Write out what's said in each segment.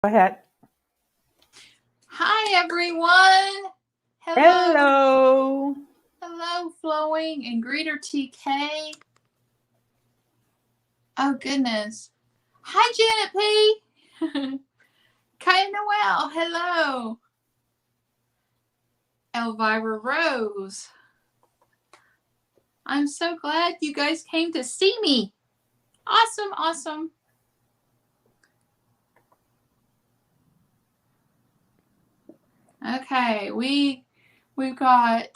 Go ahead. Hi, everyone. Hello. Hello. Hello, Flowing and Greeter TK. Oh, goodness. Hi, Janet P. Kaya Noel. Hello. Elvira Rose. I'm so glad you guys came to see me. Awesome, awesome. Okay, we've got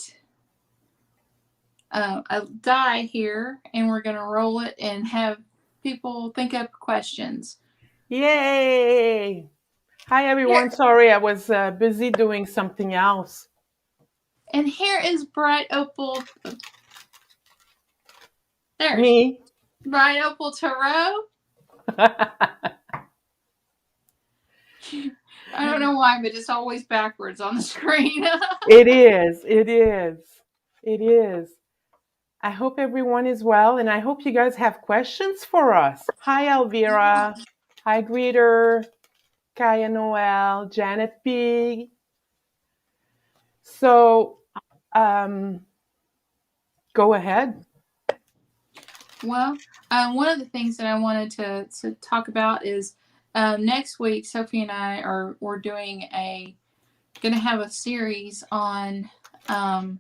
a die here, and we're gonna roll it and have people think up questions. Yay. Hi, Here everyone. Sorry, I was busy doing something else. and here is Bright Opal. There's Me? Bright Opal Tarot. I don't know why, but it's always backwards on the screen. It is. It is. It is. I hope everyone is well, and I hope you guys have questions for us. Hi, Elvira. Hi, Greeter. Kaya Noel. Janet P. So, um, go ahead. Well, one of the things that I wanted to talk about is next week. Sophie and I are we're doing going to have a series on um,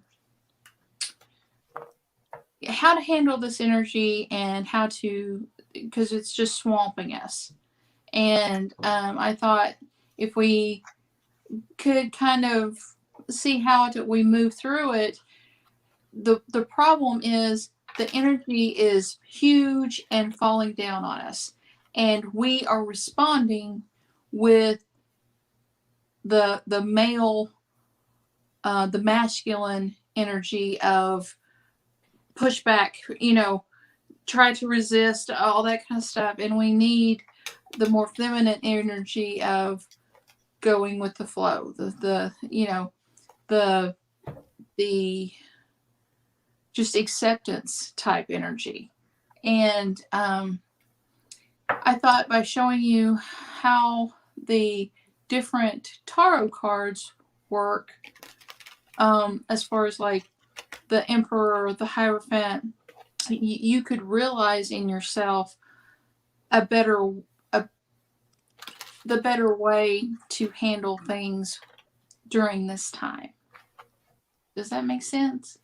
how to handle this energy and how to, because it's just swamping us. And I thought if we could kind of see how we move through it. The problem is the energy is huge and falling down on us, and we are responding with the male, the masculine energy of pushback. Try to resist all that kind of stuff, and we need the more feminine energy of going with the flow. The the just acceptance type energy. And I thought by showing you how the different tarot cards work, as far as like the Emperor, the Hierophant, you could realize in yourself a better, a, the better way to handle things during this time. Does that make sense?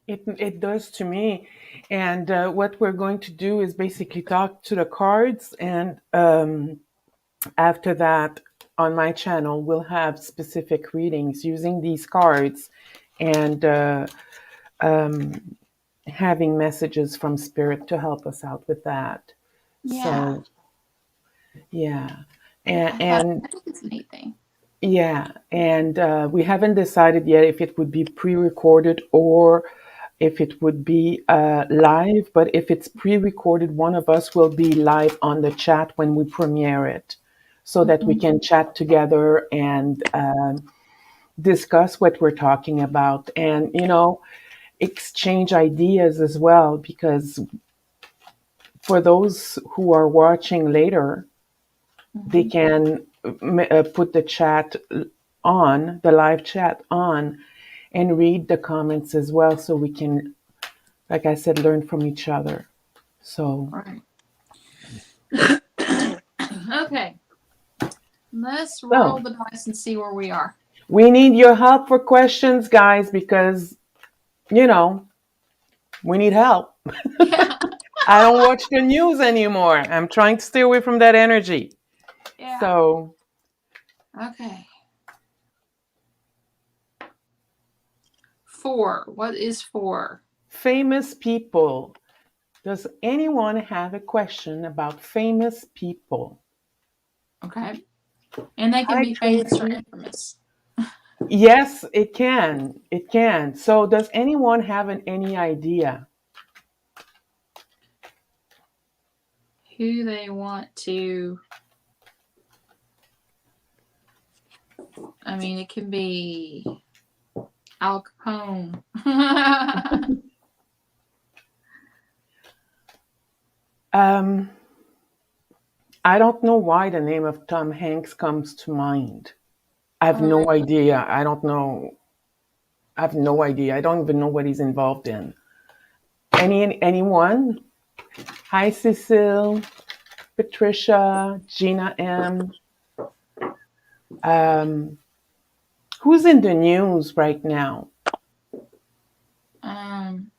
It does to me. And what we're going to do is basically talk to the cards. And after that, on my channel, we'll have specific readings using these cards and having messages from Spirit to help us out with that. Yeah, So, yeah. I thought And I think it's a neat thing. yeah. And we haven't decided yet if it would be pre recorded or if it would be live, but if it's pre-recorded, one of us will be live on the chat when we premiere it, so that we Mm-hmm. can chat together and discuss what we're talking about, and exchange ideas as well. Because for those who are watching later, they Mm-hmm. can put the chat on, the live chat on, and read the comments as well, so we can, like I said, learn from each other. So, All right. Okay. Let's roll so the dice and see where we are. we need your help for questions, guys, because, you know, we need help. Yeah. I don't watch the news anymore. I'm trying to stay away from that energy. Yeah. So, Okay. Four. What is four? famous people. Does anyone have a question about famous people? Okay. And they can Hi, be famous or Tracy. infamous. Yes, it can. It can. So, does anyone have any idea? Who they want to. I mean, it can be Al Capone. Um, I don't know why the name of Tom Hanks comes to mind. I have Oh, no idea. I don't know. I have no idea. I don't even know what he's involved in. Anyone? Hi, Cecile, Patricia, Gina M. Um, who's in the news right now? um,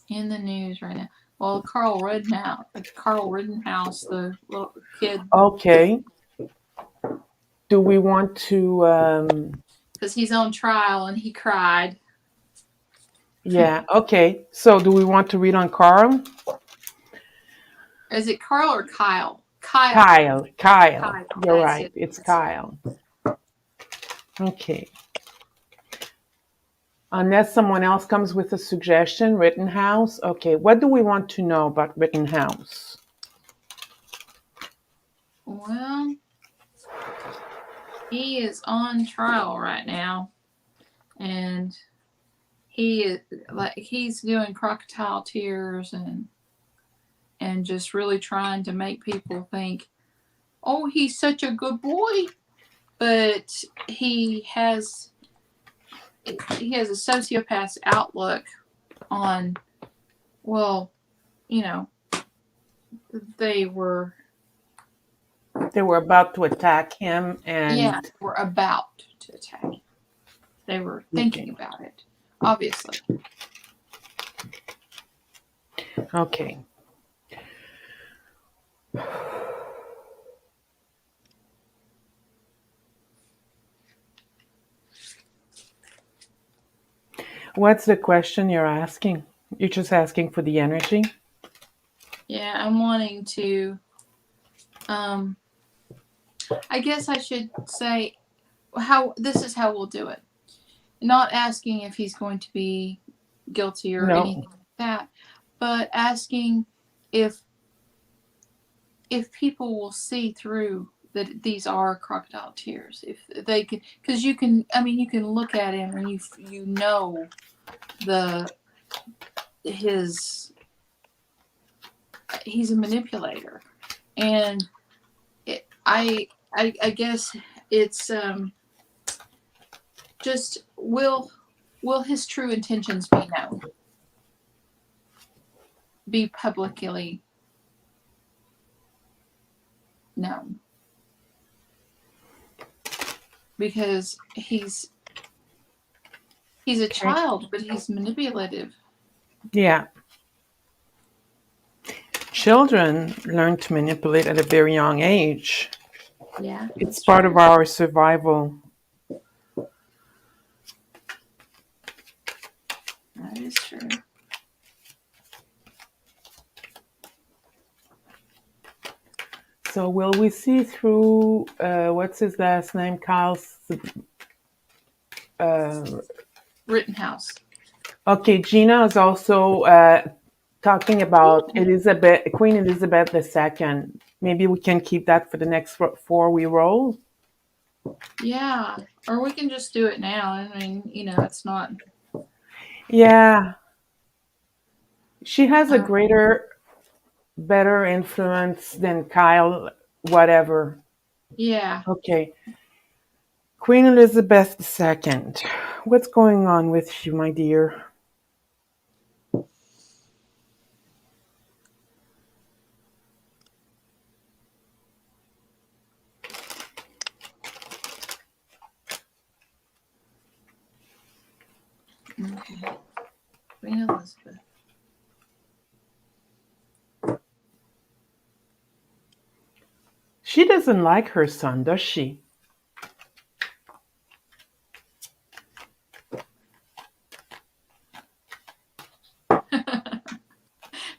in the news right now. Well, Carl Rittenhouse, the little kid, Okay. Do we want to? because he's on trial and he cried. Yeah. Okay. So, do we want to read on Carl? Is it Carl or Kyle? Kyle. Kyle. Kyle. Kyle. You're That's right. it. It's That's it. Kyle. Okay. Unless someone else comes with a suggestion, Rittenhouse. Okay. What do we want to know about Rittenhouse? Well, he is on trial right now, and he's doing crocodile tears and just really trying to make people think, oh, he's such a good boy. But he has a sociopath's outlook on, well, you know, they were They were about to attack him, yeah, and were about to attack him. They were thinking okay. about it, obviously. Okay. What's the question you're asking? You're just asking for the energy? Yeah, I'm wanting to um I guess I should say how this is how we'll do it. Not asking if he's going to be guilty or No. anything like that, but asking if if people will see through that these are crocodile tears. If they can, because you can, I mean, you can look at him and you know the his he's a manipulator, and I guess it's just will his true intentions be known, be publicly known, because he's a Okay. child, but he's manipulative. Yeah. Children learn to manipulate at a very young age. Yeah, It's that's part of true. our survival. That is true. So will we see through what's his last name? Kyle's. Uh, Rittenhouse. okay, Gina is also talking about Elizabeth, Queen Elizabeth II. Maybe we can keep that for the next four we roll. Yeah, or we can just do it now. I mean, it's not. Yeah, she has a Uh, greater, better influence than Kyle. Whatever. yeah. Okay, Queen Elizabeth II. What's going on with you, my dear? Okay. Queen Elizabeth. She doesn't like her son, does she?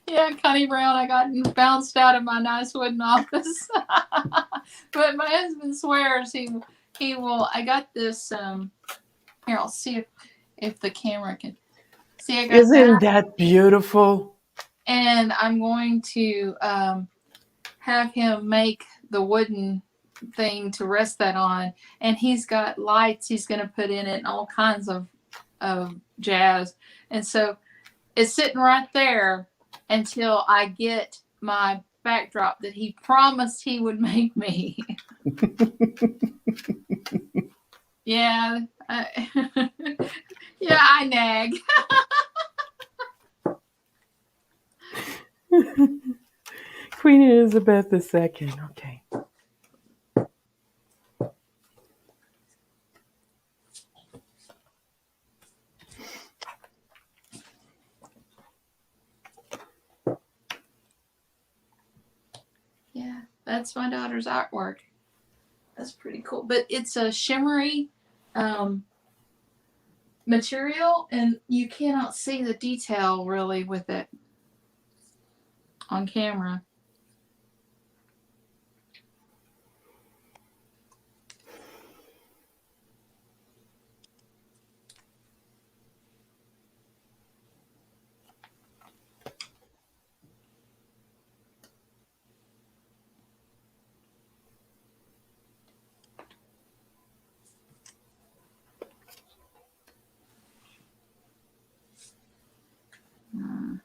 Yeah, Connie Brown, I got bounced out of my nice wooden office. But my husband swears he will. I got this. Here, I'll see if the camera can see. I got Isn't that, that beautiful? and I'm going to have him make the wooden thing to rest that on, and he's got lights he's going to put in it and all kinds of jazz, and so it's sitting right there until I get my backdrop that he promised he would make me. Yeah. Yeah, I nag. Queen Elizabeth II. Okay. Yeah, that's my daughter's artwork. That's pretty cool. But it's a shimmery um, material, and you cannot see the detail really with it on camera. Hmm.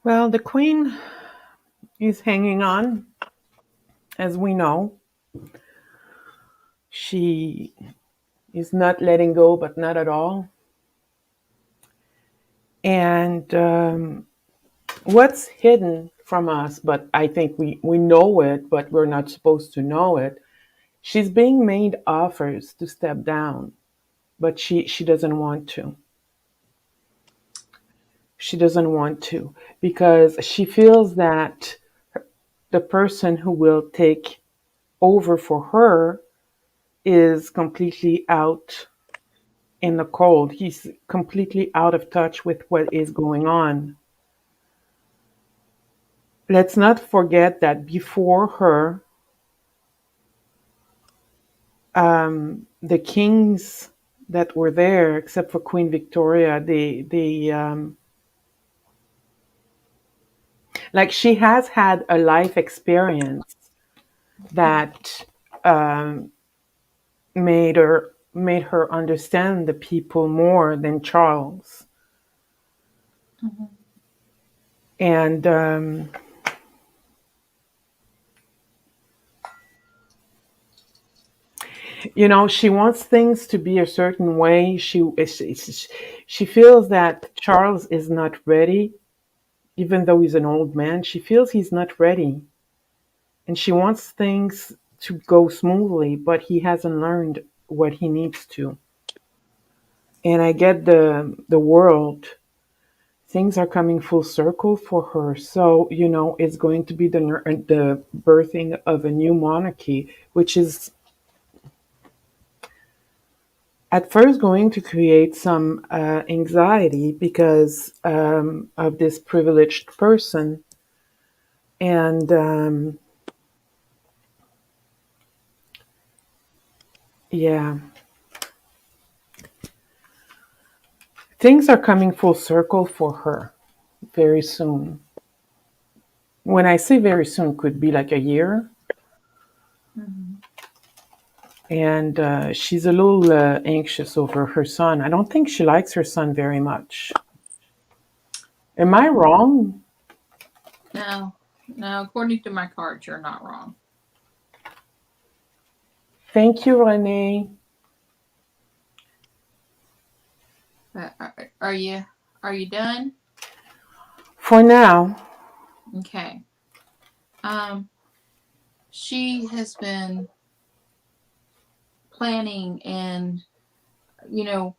Well, the Queen is hanging on, as we know. She is not letting go, but not at all. And what's hidden from us, but I think we know it, but we're not supposed to know it. She's being made offers to step down, but she doesn't want to. She doesn't want to because she feels that the person who will take over for her is completely out in the cold. He's completely out of touch with what is going on. Let's not forget that before her, the kings that were there, except for Queen Victoria, they like she has had a life experience that made her understand the people more than Charles. Mm-hmm. And she wants things to be a certain way. She feels that Charles is not ready, even though he's an old man. She feels he's not ready, and she wants things to go smoothly, but he hasn't learned what he needs to. And I get the world. Things are coming full circle for her. So, it's going to be the birthing of a new monarchy, which is at first going to create some anxiety because of this privileged person. And yeah, things are coming full circle for her very soon. When I say very soon, could be like a year. Mm-hmm. And she's a little anxious over her son. I don't think she likes her son very much. Am I wrong? No, no. According to my cards, you're not wrong. Thank you, Renee. Are you done? For now. Okay. Um, she has been planning and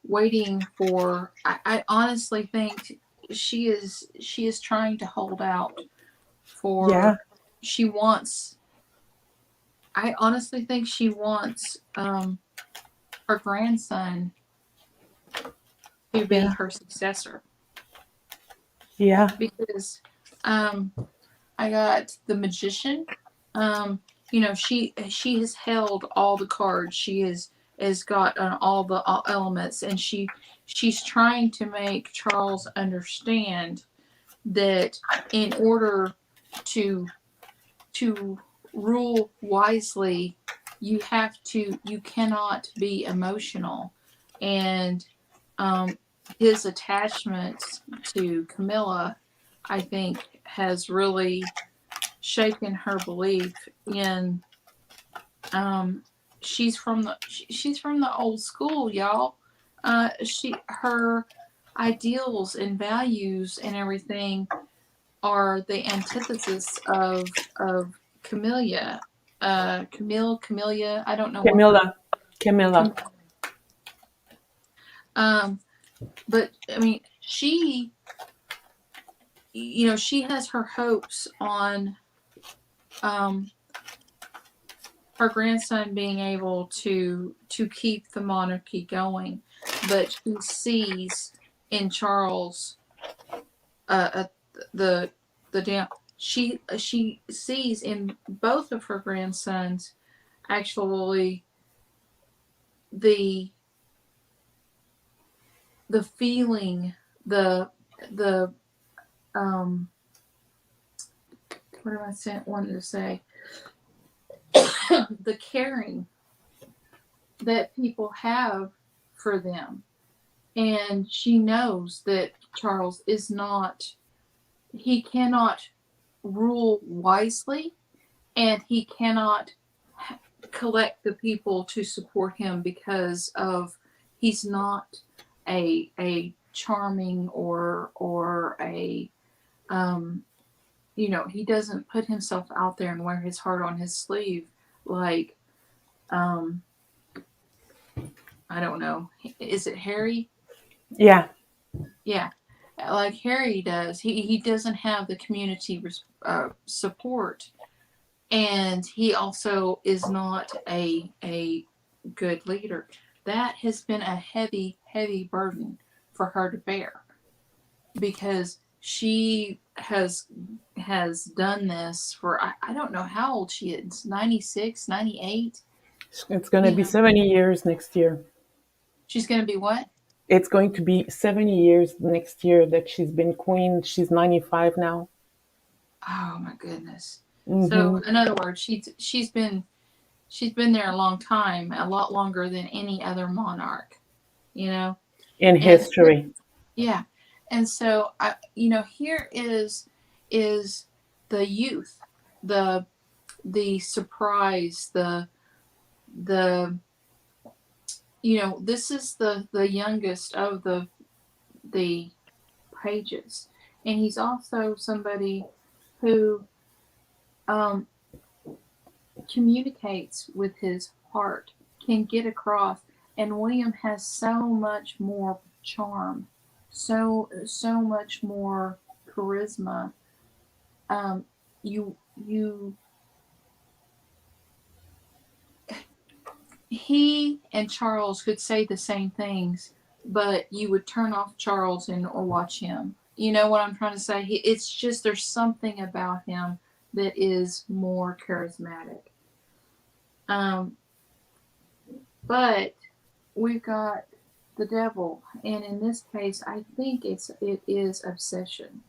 waiting for. I honestly think she is trying to hold out Yeah, for. She wants. I honestly think she wants her grandson to be yeah, her successor yeah, because um, I got the magician. She has held all the cards. She has got all the elements, and she's trying to make Charles understand that in order to to rule wisely, you cannot be emotional. And his attachment to Camilla, I think, has really shaken her belief in she's from the old school, y'all. She her ideals and values and everything are the antithesis of Camellia. Camellia. I don't know what her. Camilla. Camilla. Um, but I mean, she has her hopes on um, her grandson being able to keep the monarchy going, but she sees in Charles uh, the the down. She sees in both of her grandsons actually the the feeling, the um what am I wanting to say, the caring that people have for them. And she knows that Charles is not, he cannot rule wisely, and he cannot collect the people to support him because of he's not a charming or a he doesn't put himself out there and wear his heart on his sleeve like um I don't know, is it Harry? Yeah. Yeah, like Harry does. He doesn't have the community support, and he also is not a good leader. That has been a heavy burden for her to bear because she has done this for I don't know how old she is, 96, 98. It's going to You be know, 70 years next year. she's going to be what? It's going to be 70 years next year that she's been queen. She's 95 now. Oh my goodness. So Hmm. in other words, she's been there a long time, a lot longer than any other monarch, you know? In And history. yeah. And so here is the youth, the surprise, the this is the youngest of the pages. And he's also somebody who um communicates with his heart, can get across. And William has so much more charm, so much more charisma. Um, you you he and Charles could say the same things, but you would turn off Charles and or watch him. You know what I'm trying to say? It's just there's something about him that is more charismatic. Um, but we've got the devil, and in this case, I think it is obsession.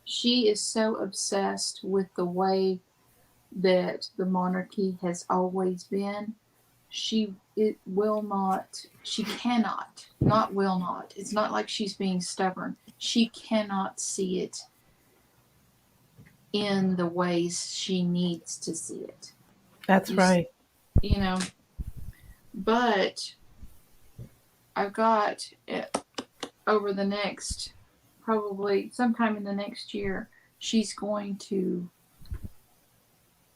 She is so obsessed with the way that the monarchy has always been. It will not. She cannot. Not will not. It's not like she's being stubborn. She cannot see it in the ways she needs to see it. That's You, right. you know. But I've got over the next, probably sometime in the next year, she's going to,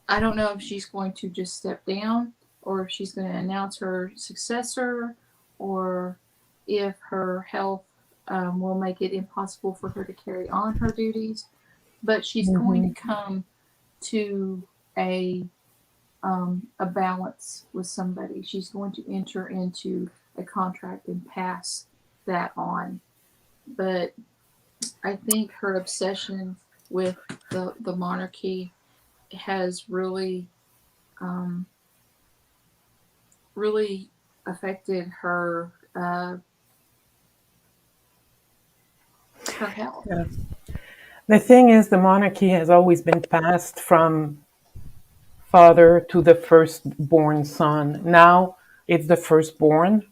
I don't know if she's going to just step down or if she's going to announce her successor or if her health will make it impossible for her to carry on her duties. But she's going to Hmm. come to a balance with somebody. She's going to enter into a contract and pass that on. But I think her obsession with the monarchy has um, really affected her her health. Yeah. The thing is, the monarchy has always been passed from father to the firstborn son. Now it's the firstborn,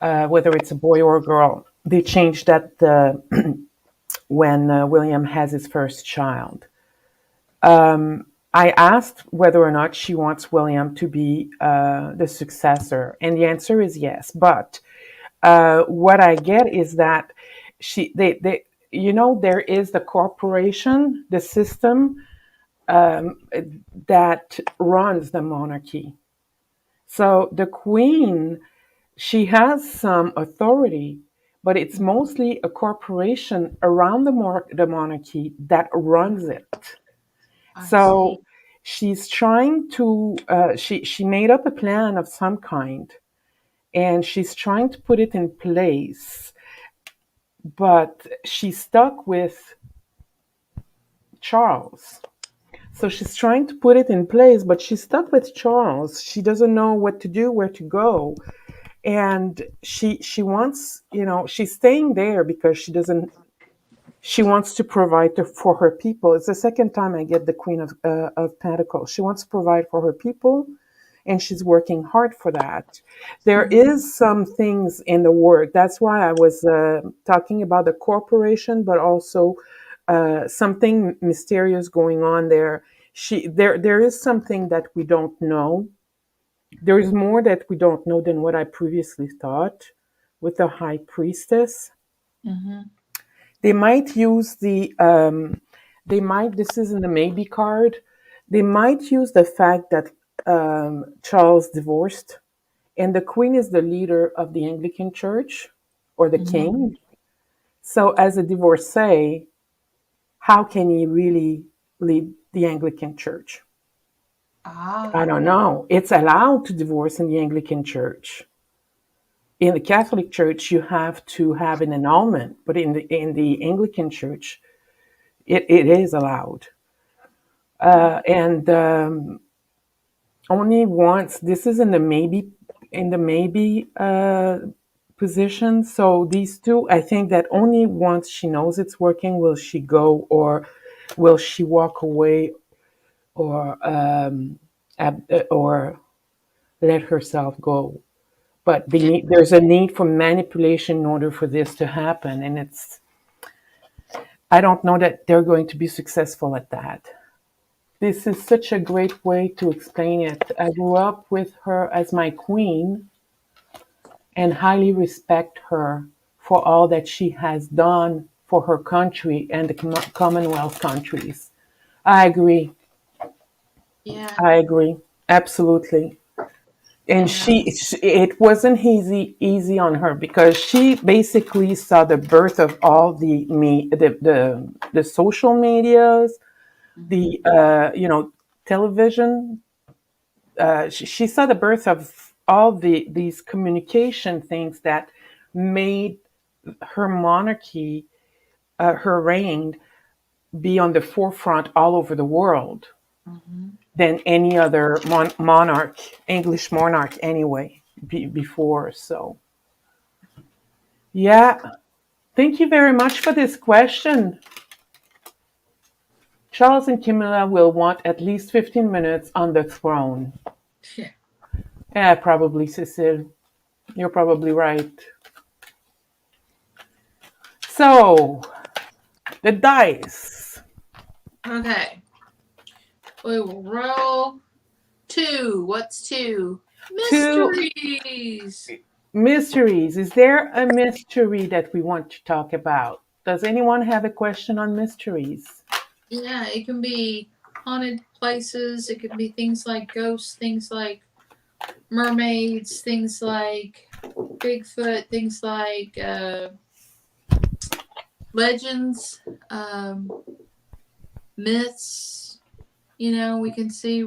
whether it's a boy or a girl. They changed that when William has his first child. I asked whether or not she wants William to be the successor, and the answer is yes. But what I get is that there is the corporation, the system that runs the monarchy. So the queen, she has some authority, but it's mostly a corporation around the monarchy that runs it. I see. So she's trying to she made up a plan of some kind, and she's trying to put it in place, but she's stuck with Charles. So she's trying to put it in place, but she's stuck with Charles. She doesn't know what to do, where to go. And she wants, she's staying there because she wants to provide for her people. It's the second time I get the Queen of Pentacles. She wants to provide for her people, and she's working hard for that. There Mm-hmm. is some things in the work. That's why I was talking about the corporation, but also something mysterious going on there. There is something that we don't know. There is more that we don't know than what I previously thought with the high priestess. Mm-hmm. They might use this is in the maybe card. They might use the fact that Charles divorced and the queen is the leader of the Anglican Church or the Mm-hmm. king. So, as a divorcee, how can he really lead the Anglican Church? I Ah. don't know. It's allowed to divorce in the Anglican Church. In the Catholic Church, you have to have an annulment, but in the Anglican Church, it is allowed. And only once. This is in the maybe position. So these two, I think that only once she knows it's working will she go, or will she walk away, or or let herself go. But there's a need for manipulation in order for this to happen, and I don't know that they're going to be successful at that. This is such a great way to explain it. I grew up with her as my queen and highly respect her for all that she has done for her country and the Commonwealth countries. I agree. Yeah. I agree. Absolutely. And Yeah. it wasn't easy on her because she basically saw the birth of all the social medias, Mm-hmm. the television. She saw the birth of all these communication things that made her monarchy, her reign, be on the forefront all over the world Mm-hmm. than any other monarch, English monarch anyway, before. So, yeah, thank you very much for this question. Charles and Camilla will want at least 15 minutes on the throne. Yeah. Yeah, probably, Cecile. You're probably right. So, the dice. Okay. We will roll two. What's two? Two Mysteries. mysteries. Is there a mystery that we want to talk about? Does anyone have a question on mysteries? Yeah, it can be haunted places. It could be things like ghosts, things like mermaids, things like Bigfoot, things like legends, myths. We can see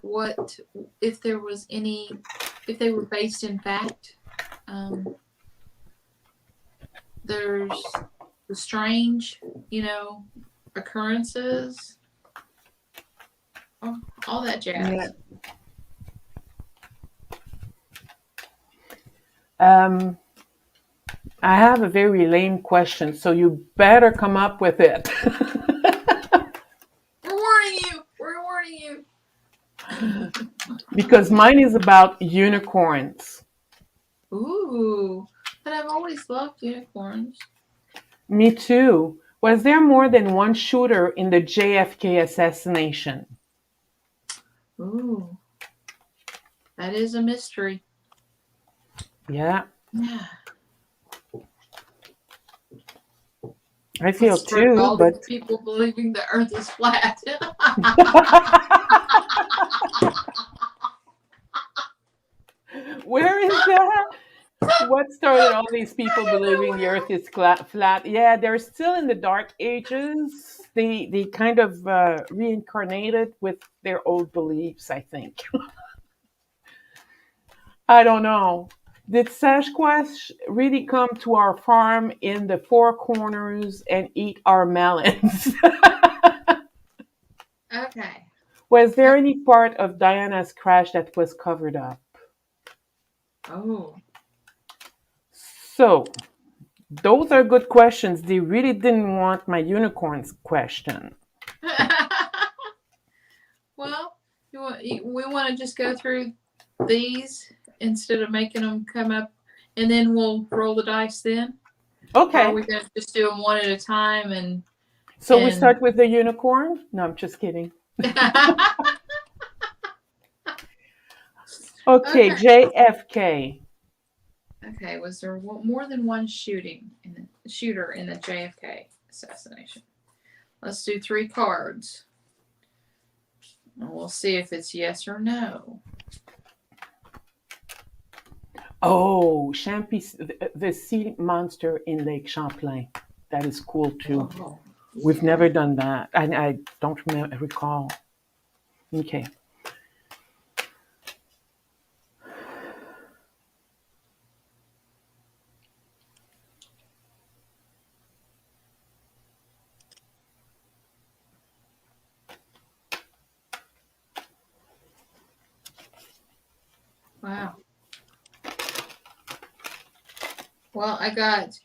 what if there was any, if they were based in fact. Um, there's the strange, you know, occurrences, all that Yeah. jazz. Um, I have a very lame question, so you better come up with it. We're warning you. We're warning you. Because mine is about unicorns. Ooh, but I've always loved unicorns. Me too. Was there more than one shooter in the JFK assassination? Ooh, that is a mystery. Yeah, Yeah. I feel Let's start too, all but these people believing the Earth is flat. where is that? What started all these people I don't know believing the Earth is flat? Yeah, they're still in the dark ages. They kind of reincarnated with their old beliefs, I think. I don't know. Did Sasquatch really come to our farm in the Four Corners and eat our melons? where. Okay. Was there any part of Diana's crash that was covered up? Oh. So, those are good questions. They really didn't want my unicorns question. Well, we want to just go through these instead of making them come up, and then we'll roll the dice then. Or are Okay. we going to just do them one at a time So we and start with the unicorn? No, I'm just kidding. Okay, Okay. JFK. Okay. Was there more than one shooter in the JFK assassination? Let's do 3 cards. And we'll see if it's yes or no. Oh, Champy, the sea monster in Lake Champlain. That is cool too. Oh, We've yeah. never done that. I don't recall. Okay. Wow. Well, I got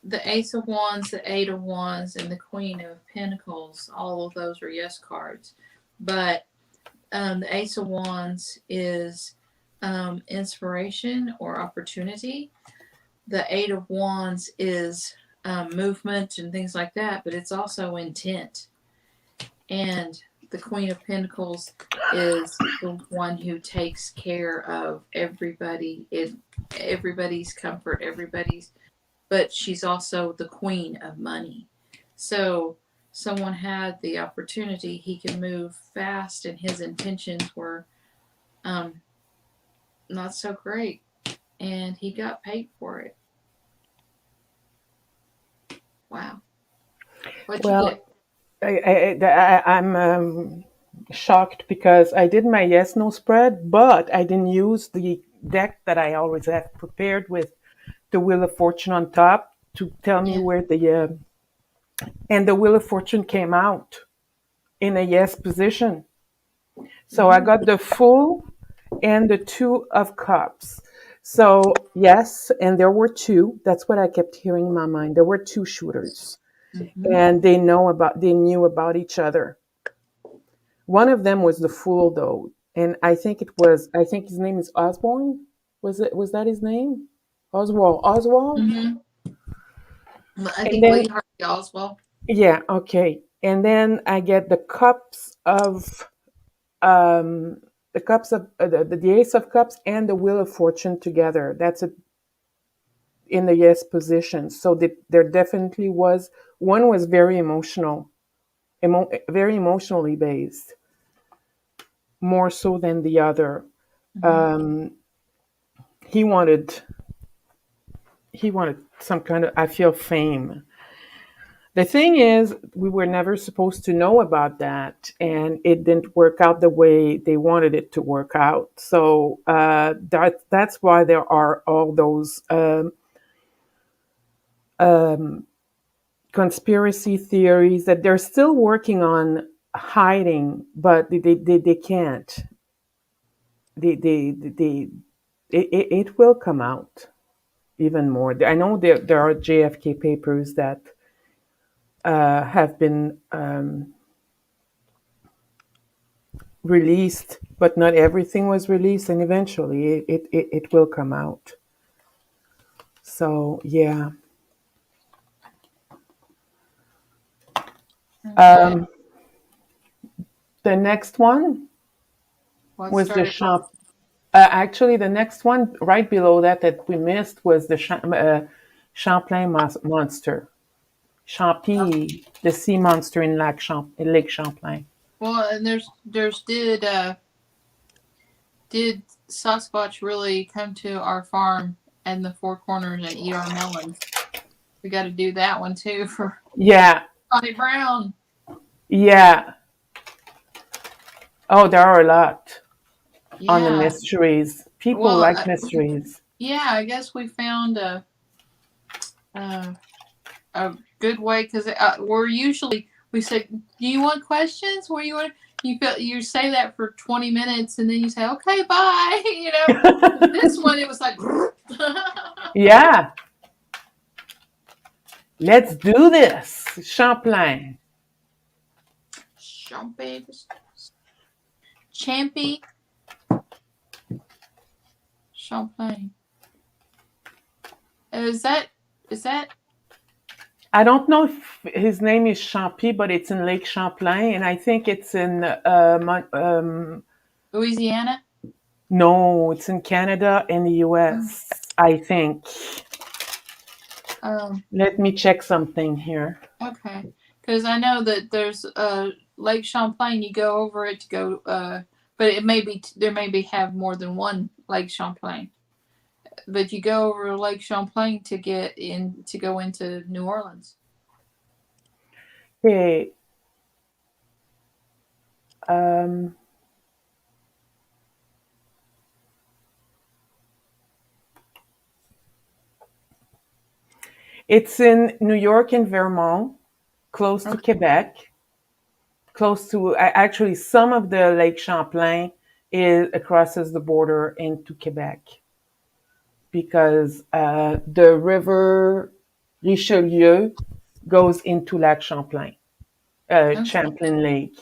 the Ace of Wands, the Eight of Wands, and the Queen of Pentacles. All of those are yes cards. But the Ace of Wands is inspiration or opportunity. The Eight of Wands is movement and things like that, but it's also intent. And the Queen of Pentacles is the one who takes care of everybody, everybody's comfort, but she's also the queen of money. So someone had the opportunity, he can move fast, and his intentions were um, not so great, and he got paid for it. Wow. What'd you Well, get? I'm shocked because I did my yes no spread, but I didn't use the deck that I always have prepared with the Wheel of Fortune on top to tell me Yeah. where and the Wheel of Fortune came out in a yes position. So I Ooh. got the Fool and the Two of Cups. So yes, and there were two. That's what I kept hearing in my mind. There were two shooters, Mm-hmm. and they knew about each other. One of them was the Fool, though, and I think his name is Osborne. Was that his name? Oswald. Oswald. Mm-hmm. I And think Lee then Harvey Oswald. yeah, okay. And then I get um the Ace of Cups and the Wheel of Fortune together. That's in the yes position. So there definitely was one was very very emotionally based, more so than the other. Mm-hmm. Um, he wanted he wanted some kind of, I feel, fame. The thing is, we were never supposed to know about that, and it didn't work out the way they wanted it to work out. So that's why there are all those um, conspiracy theories that they're still working on hiding, but they can't. They it will come out. even more. I know there are JFK papers that have been released, but not everything was released, and eventually it will come out. So yeah. Okay. The next one What was the started champ. Actually, the next one right below that we missed was the Champlain monster, Champy, the sea monster in Lake Champlain. well, and there's did Sasquatch really come to our farm and the Four Corners and eat our melons? We got to do that one too for Yeah, Connie Brown. yeah. Oh, there are a lot on the Yeah. mysteries. People Well, like mysteries. yeah. I guess we found a, a good way because we're usually we say, "Do you want questions? Where you want?" You say that for 20 minutes and then you say, "Okay, bye." This one it was like. Yeah, let's do this, Champlain. Champagne, Champy, Champlain. Is that I don't know if his name is Champy, but it's in Lake Champlain, and I think it's in Louisiana? no, it's in Canada and the Mm. US, I think. Um. Let me check something here. Okay. Because I know that there's Lake Champlain. You go over it to go, but it may be there may be have more than one Lake Champlain. But you go over Lake Champlain to get in to go into New Orleans. Okay. Um, it's in New York and Vermont, close to Okay. Quebec, close to actually some of the Lake Champlain is crosses the border into Quebec because the river Richelieu goes into Lac Champlain, Okay. Champlain Lake.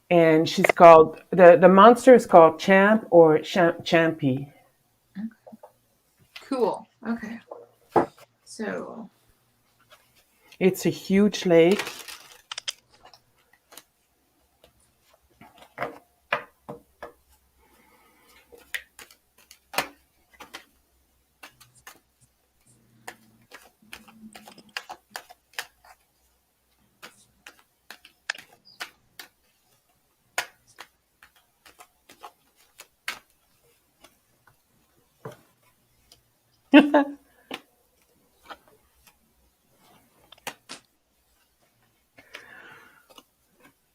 And she's called the monster is called Champ or Champy. Cool. Okay. So. It's a huge lake.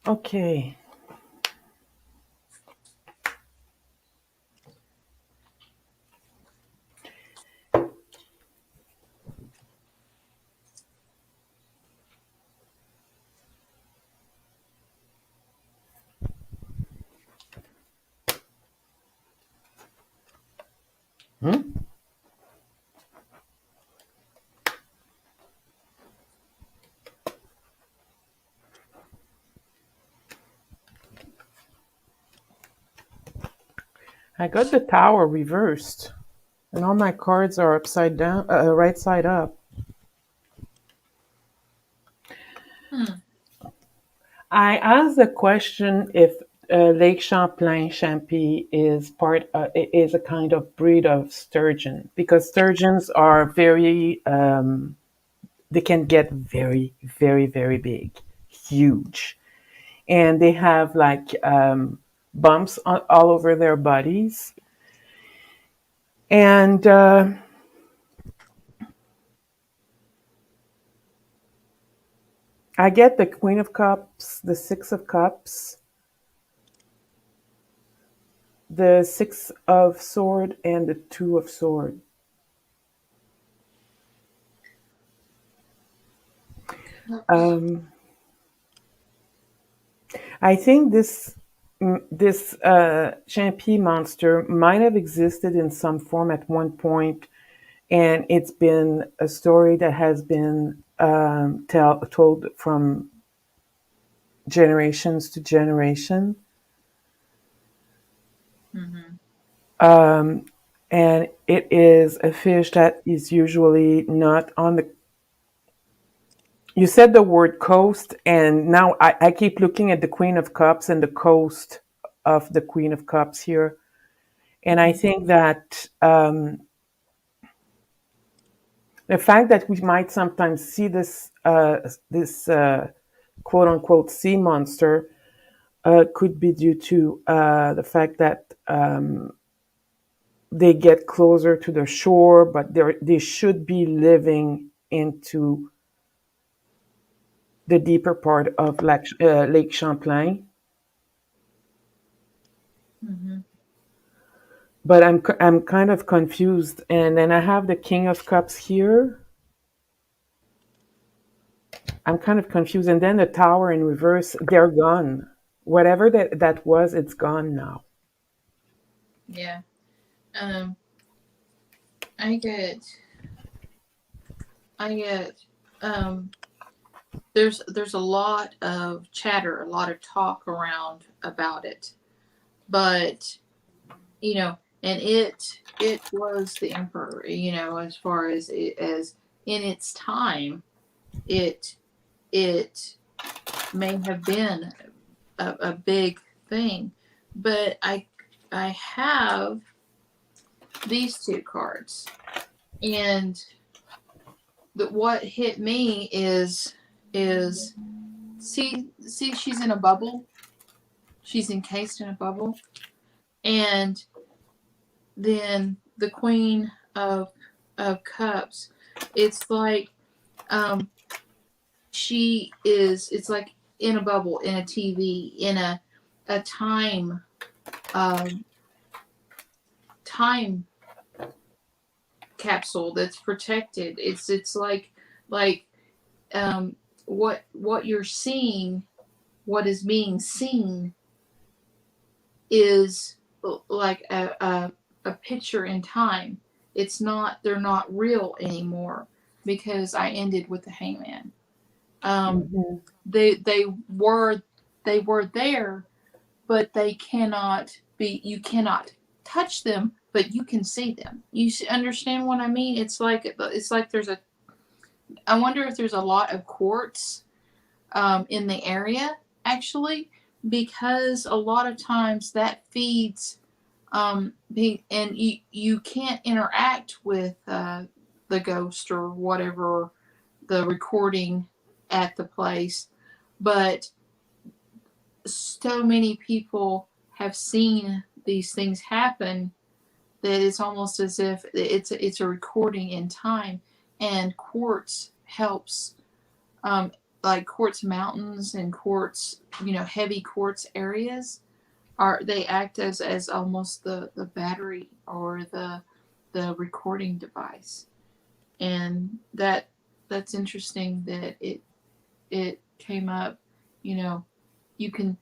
Okay. Hmm? I got the tower reversed, and all my cards are upside down, right side up. Hmm. I asked the question if Lake Champlain Champy is a kind of breed of sturgeon because sturgeons are very they can get very very big, huge, and they have like bumps all over their bodies, and I get the Queen of Cups, the Six of Cups, the Six of Sword, and the Two of Sword. Um, I think this. this Champy monster might have existed in some form at one point, and it's been a story that has been told from generations to generation. Mm-hmm. And it is a fish that is usually not on the. You said the word coast, and now I keep looking at the Queen of Cups and the coast of the Queen of Cups here. And I Mm-hmm. think that the fact that we might sometimes see this quote unquote sea monster could be due to the fact that they get closer to the shore, but they should be living into the deeper part of Lake Champlain. Mm-hmm. But I'm kind of confused. And then I have the King of Cups here. I'm kind of confused. And then the Tower in reverse, they're gone. Whatever that was, it's gone now. Yeah. Um, I get, I get, um, there's a lot of chatter, a lot of talk around about it, but and it was the emperor, as far as as in its time, it it may have been a big thing, but I have these two cards, and what hit me is see she's in a bubble, she's encased in a bubble, and then the Queen of Cups, it's like um she is, it's like in a bubble, in a TV, in a um time capsule that's protected. It's like what you're seeing, what is being seen is like a picture in time. It's not, they're not real anymore, because I ended with the hangman. Um, Hmm. they were, they were there, but they cannot be. You cannot touch them, but you can see them. You understand what I mean? It's like there's a. I wonder if there's a lot of quartz in the area, actually, because a lot of times that feeds and you can't interact with the ghost or whatever, the recording at the place, but so many people have seen these things happen that it's almost as if it's a recording in time, and quartz helps, um, like quartz mountains and quartz, heavy quartz areas, are they act as almost the battery or the recording device. And that's interesting that it came up. you know you can,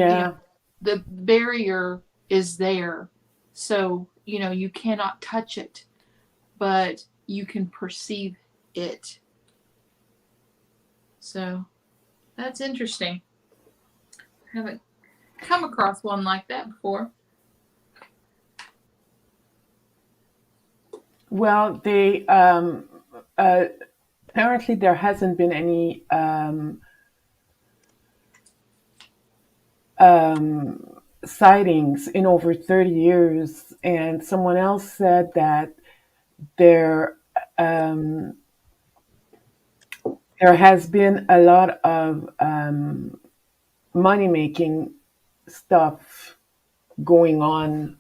you know Yeah. the barrier is there, so you cannot touch it, but you can perceive it. So that's interesting. Haven't come across one like that before. Well, they uh, apparently there hasn't been any sightings in over 30 years, and someone else said that there um, there has been a lot of money making stuff going on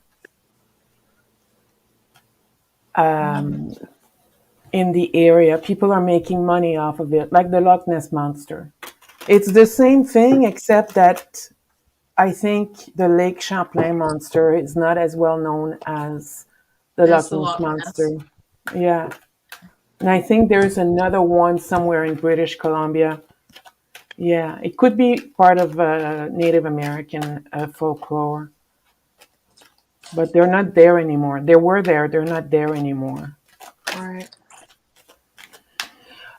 Mm, in the area. People are making money off of it, like the Loch Ness monster. It's the same thing, except that I think the Lake Champlain monster is not as well known as the as Loch the Ness Loch monster. Ness. Yeah. And I think there's another one somewhere in British Columbia. Yeah, it could be part of Native American folklore, but they're not there anymore. They were there, they're not there anymore. Right.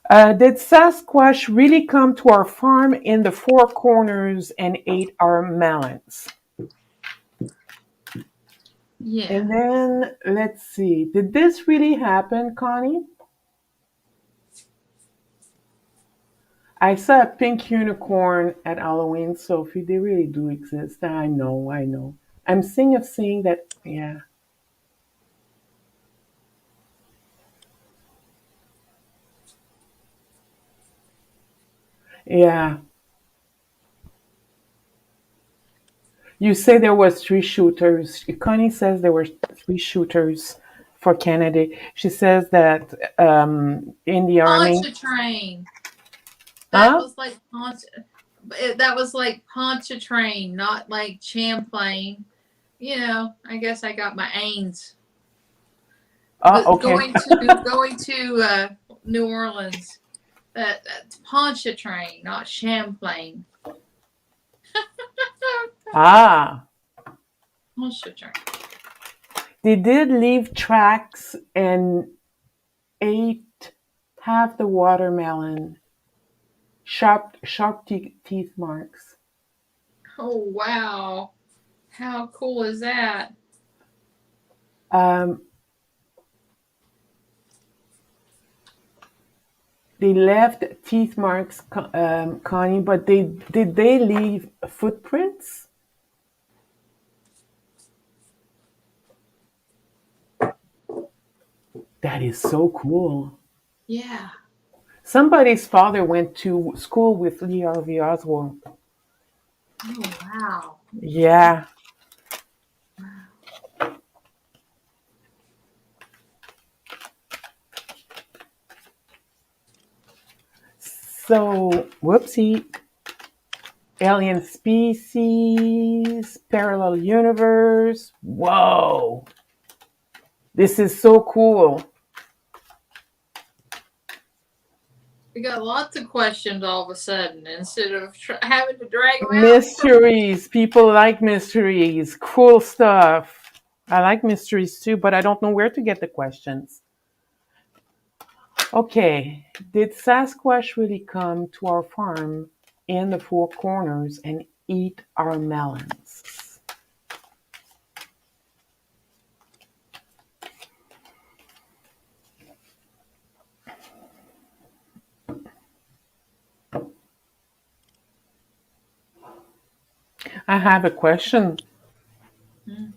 Did Sasquatch really come to our farm in the Four Corners and ate our melons? Yeah. And then let's see, did this really happen, Connie? I saw a pink unicorn at Halloween, Sophie. They really do exist. I know, I know. I'm seeing that, yeah. Yeah. You say there was three shooters. Connie says there were three shooters for Kennedy. She says that in the army. Pontchartrain. That Huh? was like that was like Pontchartrain, not like Champlain. You know, I guess I got my A's. Oh, But okay. going to New Orleans, that's Pontchartrain, not Champlain. Ah, Pontchartrain. they did leave tracks and ate half the watermelon. Sharp teeth marks. Oh wow! How cool is that? Um, they left teeth marks, Connie, but they leave footprints? That is so cool. Yeah. Somebody's father went to school with Lee Harvey Oswald. Oh wow. Yeah. So, whoopsie. Alien species, parallel universe. Whoa. This is so cool. We got lots of questions all of a sudden instead of having to drag them out. Mysteries. People like mysteries. Cool stuff. I like mysteries too, but I don't know where to get the questions. Okay. Did Sasquatch really come to our farm in the Four Corners and eat our melons? I have a question. Mm.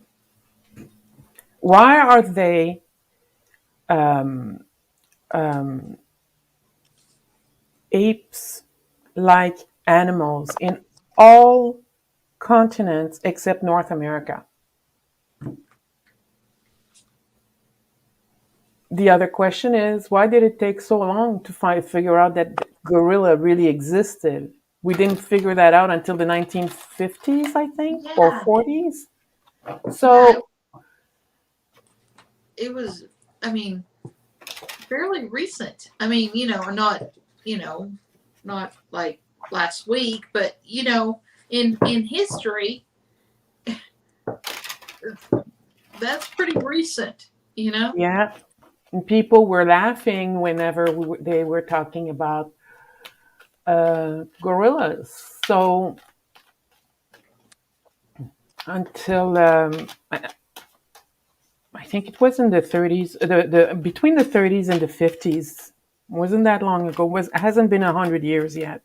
Why are they um, um, apes like animals in all continents except North America? The other question is, why did it take so long to figure out that gorilla really existed? We didn't figure that out until the 1950s, I think, or Yeah. 40s. Yeah. So, It was. I mean, fairly recent. I mean, you know, not like last week, but in history, that's pretty recent. You know. yeah, and people were laughing whenever they were talking about gorillas. So, until I think it was in the 30s, the between the 30s and the 50s. Wasn't that long ago? Was hasn't been 100 years yet.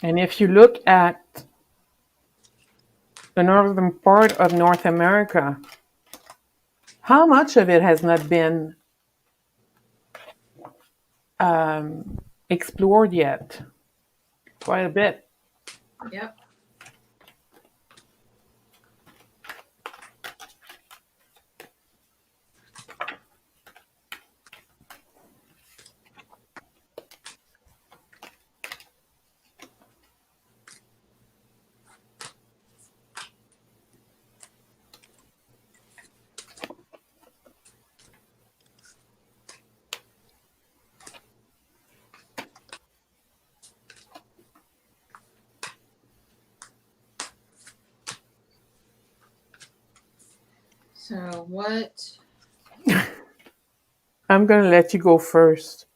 And if you look at the northern part of North America, how much of it has not been explored yet? Quite a bit. Yep. So what? I'm going to let you go first.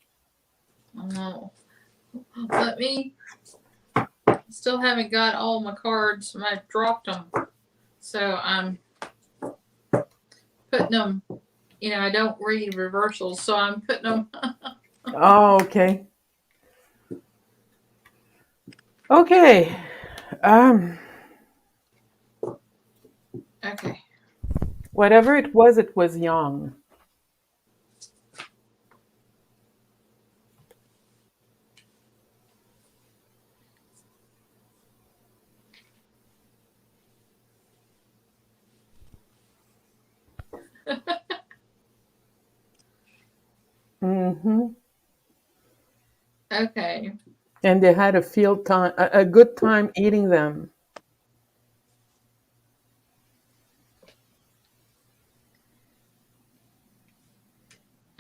Oh, let me. Still haven't got all my cards. I dropped them, so I'm putting them. I don't read reversals, so I'm putting them. Oh, okay. Okay. Um, Okay. Whatever it was young. Hmm. Okay. And they had a field time, a good time eating them.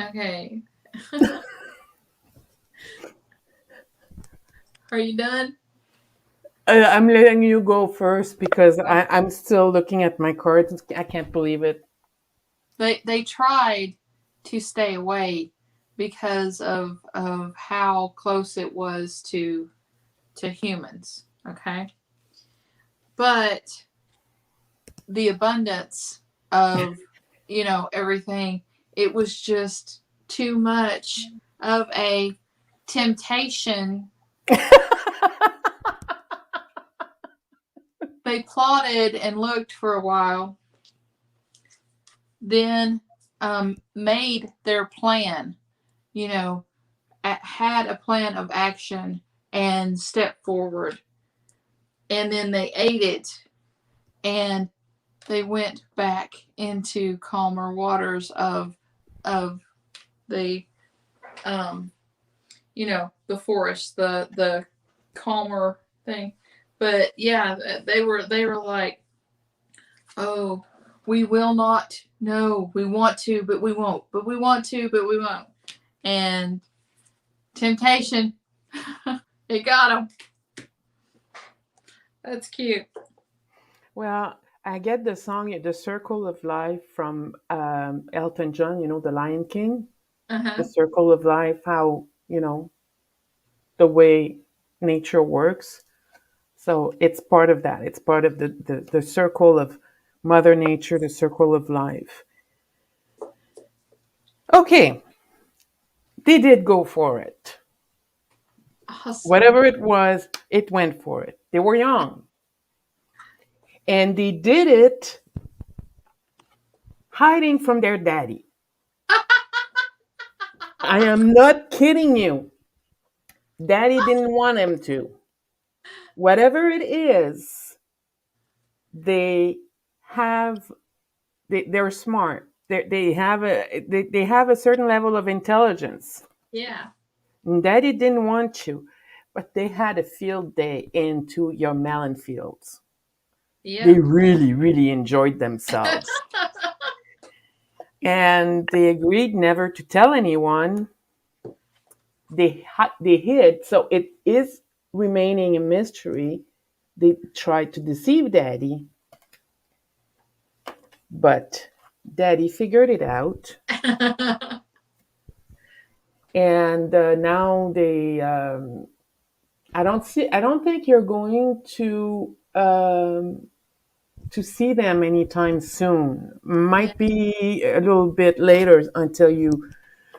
Okay. Are you done? I'm letting you go first because I'm still looking at my cards. I can't believe it. They tried to stay away because of how close it was to humans. Okay. But the abundance of everything, it was just too much of a temptation. They plotted and looked for a while, then made their plan, you know had a plan of action and stepped forward, and then they ate it, and they went back into calmer waters of the the forest, the calmer thing. But yeah, they were like, oh, we will not. No, we want to, but we won't. But we want to, but we won't. And temptation, it got them. That's cute. Well, I get the song "The Circle of Life" from Elton John. You know, The Lion King. Uh The huh. circle of life. How the way nature works. So it's part of that. It's part of the circle of Mother Nature, the circle of life. Okay, they did go for it. Awesome. Whatever it went for it. They were young. And they did it hiding from their daddy. I am not kidding you. Daddy didn't want him to. Whatever it is, they have they're smart. They have a certain level of intelligence. Yeah. And Daddy didn't want you, but they had a field day into your melon fields. They Yep. really, really enjoyed themselves. And they agreed never to tell anyone. They hid, so it is remaining a mystery. They tried to deceive Daddy, but Daddy figured it out, and now they. I don't see. I don't think you're going to see them anytime soon. Yeah. Might be a little bit later until you Because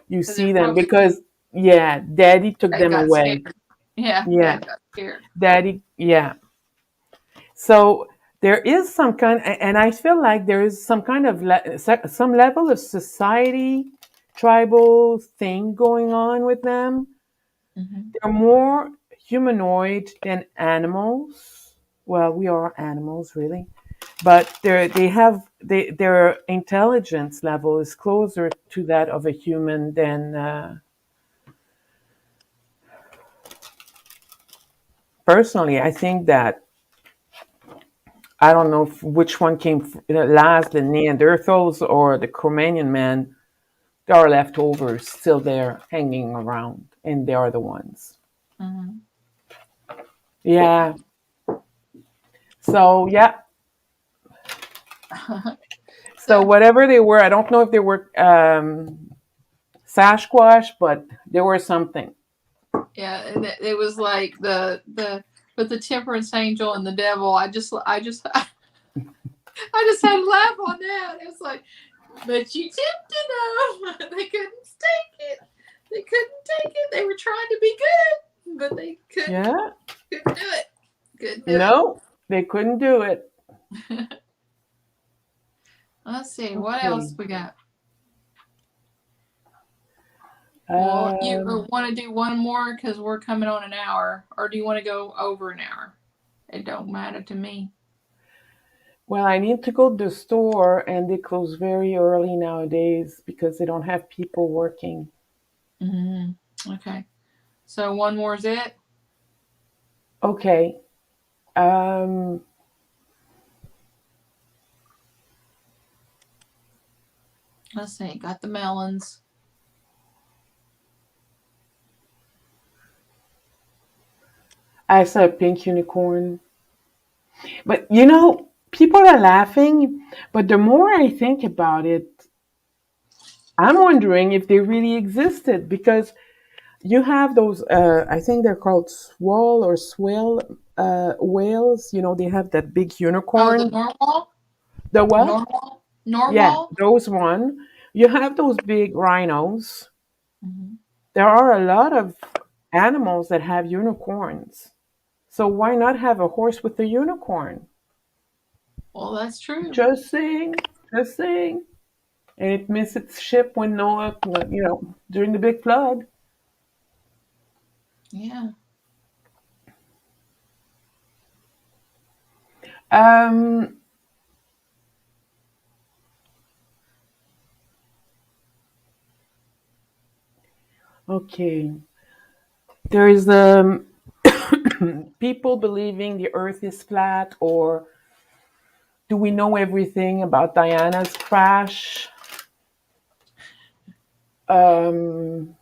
they're see them probably because yeah, Daddy took they them got away. scared. Yeah, Yeah, dad got scared. Daddy. Yeah. So there is some kind, and I feel like there is some kind of some level of society, tribal thing going on with them. Hmm. They're more humanoid than animals. Well, we are animals, really, but their intelligence level is closer to that of a human than personally. I think that I don't know which one came last, the Neanderthals or the Cro-Magnon man. There are leftovers still there hanging around, and they are the ones. Hmm. Yeah. So yeah. So So whatever they were, I don't know if they were Sasquatch, but they were something. yeah, and it was like the with the temperance angel and the devil. I just had to laugh on that. It was like, but you tempted them. They couldn't take it. They couldn't take it. They were trying to be good, but they Yeah. couldn't do it. Couldn't do No, they couldn't do it. it. Let's see what Okay. else we got. Well, you Um, want to do one more because we're coming on an hour, or do you want to go over an hour? It don't matter to me. well, I need to go to the store, and they close very early nowadays because they don't have people working. Okay, so one more is it. Okay. Um, Let's see. Got the melons. I saw a pink unicorn. But people are laughing, but the more I think about it, I'm wondering if they really existed because you have those, I think they're called swall or swill whales. They have that big Oh, the unicorn. normal, The what? normal, Yeah, normal. those one. You have those big rhinos. Mm-hmm. There are a lot of animals that have unicorns. So why not have a horse with a unicorn? Well, that's true. Just saying. Just saying. And it missed its ship when Noah, during the big flood. Yeah. Um, okay. There is people believing the earth is flat, or do we know everything about Diana's crash? Um,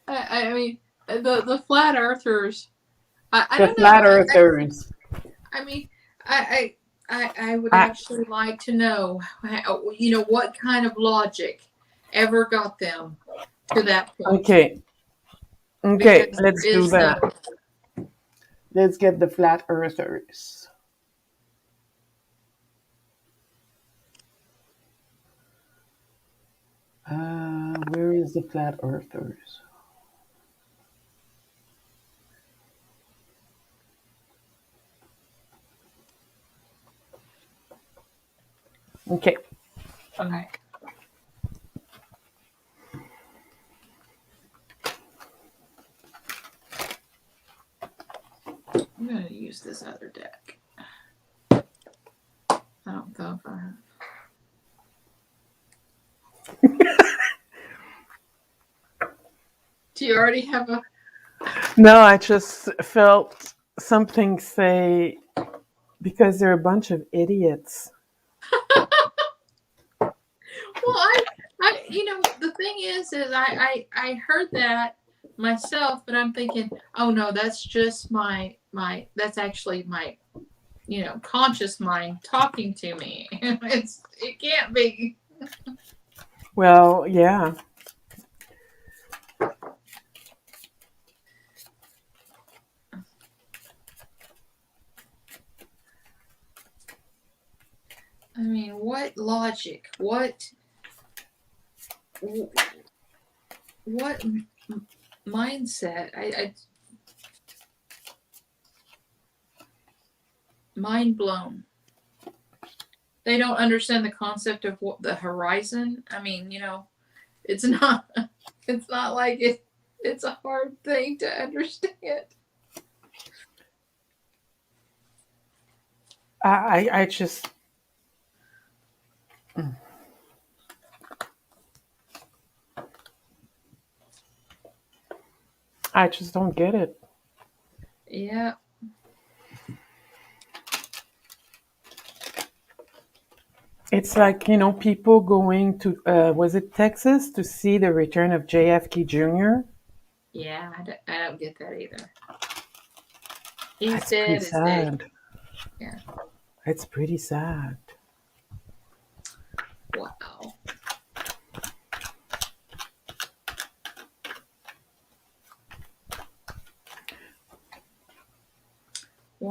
I mean, the flat earthers. I the don't know. flat earthers. I mean, I, I would I, actually like to know, how, what kind of logic ever got them to that point, okay. Okay, because there let's do is that. no. Let's get the flat earthers. Where is the flat earthers? Okay. Okay. I'm gonna use this other deck. I don't know if I have. Do you already have a? No, I just felt something say because they're a bunch of idiots. Well, the thing is I heard that myself, but I'm thinking, oh no, that's just that's actually my, conscious mind talking to me. It can't be. Well, yeah. I mean, what logic? What mindset? I mind blown. They don't understand the concept of what the horizon. I mean, it's not. It's not like it's a hard thing to understand. I just I just don't get it. Yeah. It's like, people going to was it Texas to see the return of JFK Jr.? Yeah, I don't get that either. He's That's pretty dead is dead. sad. Yeah. It's pretty sad.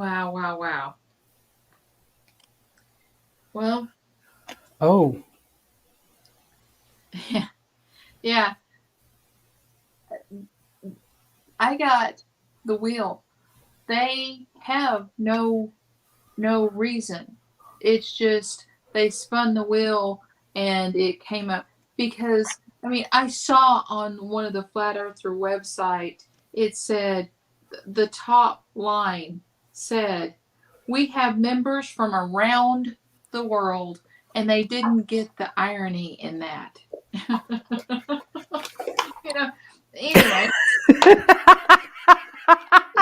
Wow, wow, wow. Well, Oh, yeah, I got the wheel. They have no reason. It's just they spun the wheel and it came up because I mean I saw on one of the flat earther website it said the top line said we have members from around the world and they didn't get the irony in that. you know anyway,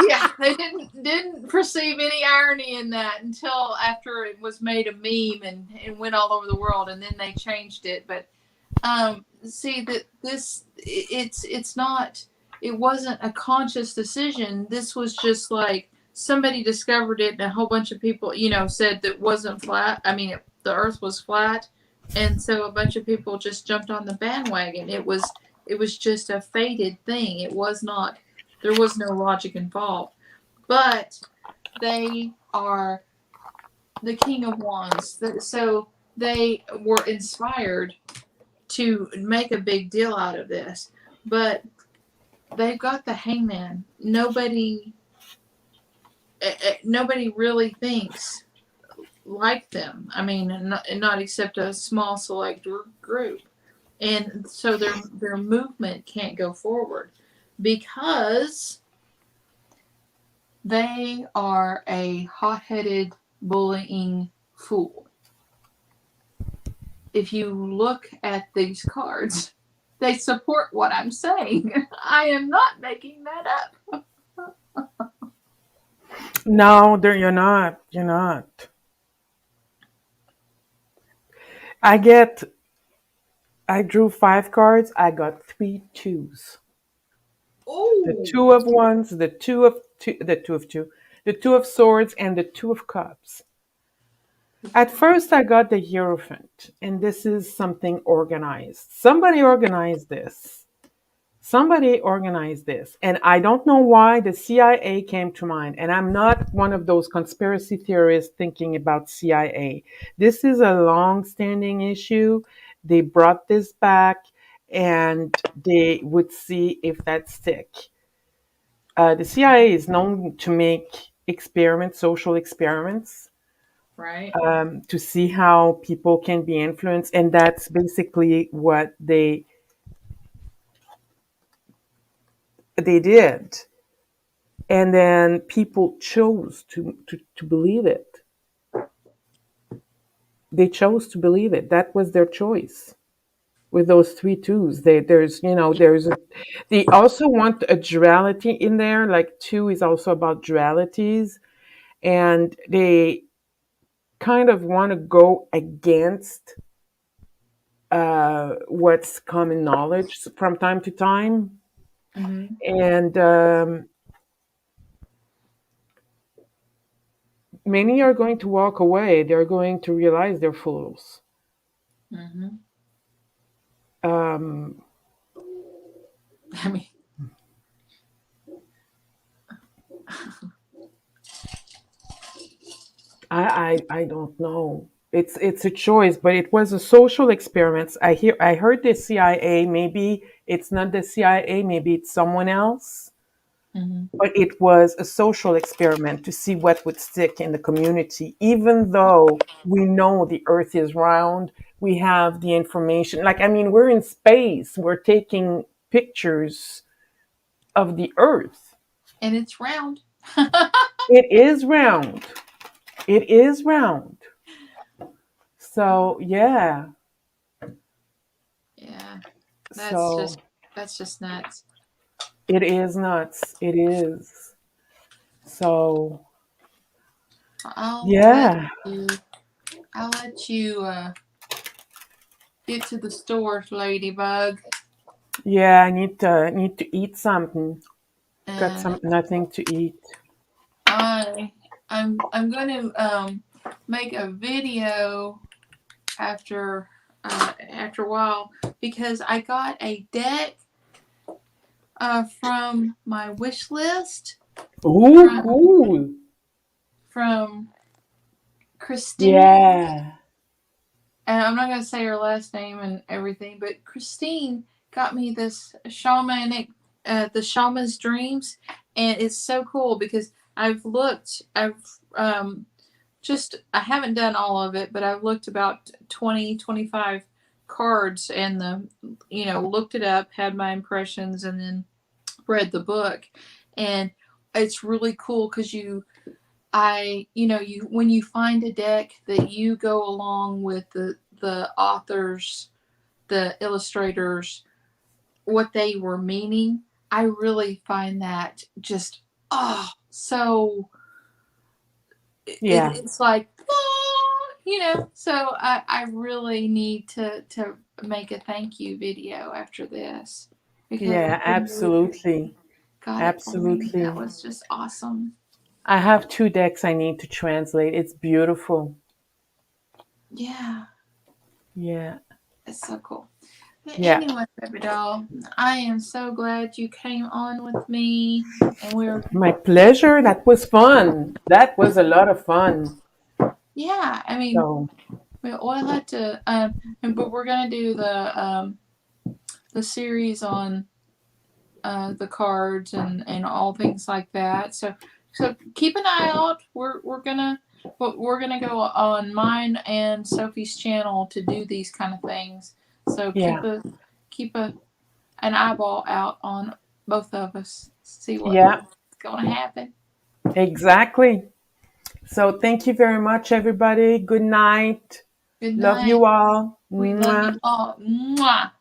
yeah, they didn't perceive any irony in that until after it was made a meme and went all over the world, and then they changed it. But see that this it's not it wasn't a conscious decision. This was just like somebody discovered it, and a whole bunch of people said that it wasn't flat. I mean, the Earth was flat, and so a bunch of people just jumped on the bandwagon. It was just a fated thing. It was not. There was no logic involved, but they are the King of Wands. So they were inspired to make a big deal out of this. But they've got the Hangman. Nobody really thinks like them. I mean, not except a small select group, and so their movement can't go forward because they are a hot-headed, bullying fool. If you look at these cards, they support what I'm saying. I am not making that up. no, there you're not. You're not. I get. I drew 5 cards. I got three twos. The Oh, two of wands, the two of swords, and the two of cups. At first, I got the Hierophant, and this is something organized. Somebody organized this. Somebody organized this. And I don't know why the CIA came to mind. And I'm not one of those conspiracy theorists thinking about CIA. This is a long standing issue. They brought this back and they would see if that stick. The CIA is known to make experiments, social experiments, right. to see how people can be influenced, and that's basically what they did. And then people chose to believe it. They chose to believe it. That was their choice. With those three twos, they also want a duality in there. Like two is also about dualities, and they kind of want to go against what's common knowledge from time to time. Mm-hmm. And many are going to walk away. They're going to realize they're fools. Mm-hmm. Um, I mean, I don't know. It's a choice, but it was a social experiment. I heard the CIA. Maybe it's not the CIA. Maybe it's someone else. mm-hmm. But it was a social experiment to see what would stick in the community. Even though we know the Earth is round, we have the information. Like I mean, we're in space. We're taking pictures of the Earth. And it's round. It is round. It is round. So yeah. Yeah, that's So just that's just nuts. it is nuts. It is. So I'll let yeah. you. I'll let you get to the stores, Ladybug. Yeah, I need to eat something. Got And some nothing to eat. I'm going to make a video after a while because I got a deck from my wish list Ooh, from cool. from Christine. Yeah. And I'm not going to say her last name and everything, but Christine got me this shamanic, the shaman's dreams, and it's so cool because um, I haven't done all of it, but I've looked about 20, 25 cards and looked it up, had my impressions, and then read the book. And it's really cool because you when you find a deck that you go along with the authors, the illustrators, what they were meaning. I really find that just so Yeah. it's like so I really need to make a thank you video after this because Yeah, you really absolutely. got it for me. That Absolutely. was just awesome. I have two decks I need to translate. It's beautiful. Yeah, Yeah. it's so cool. But Yeah. anyway, baby doll, I am so glad you came on with me, and My pleasure. That was fun. That was a lot of fun. yeah. I mean, So, we'll have to, but we're gonna do the series on the cards and all things like that. So keep an eye out. We're gonna go on mine and Sophie's channel to do these kind of things. So yeah. keep an eyeball out on both of us. See what's Yeah, going to happen. exactly. So, thank you very much, everybody. Good night. Good Love night. you all. We love Mwah. you all. Mwah.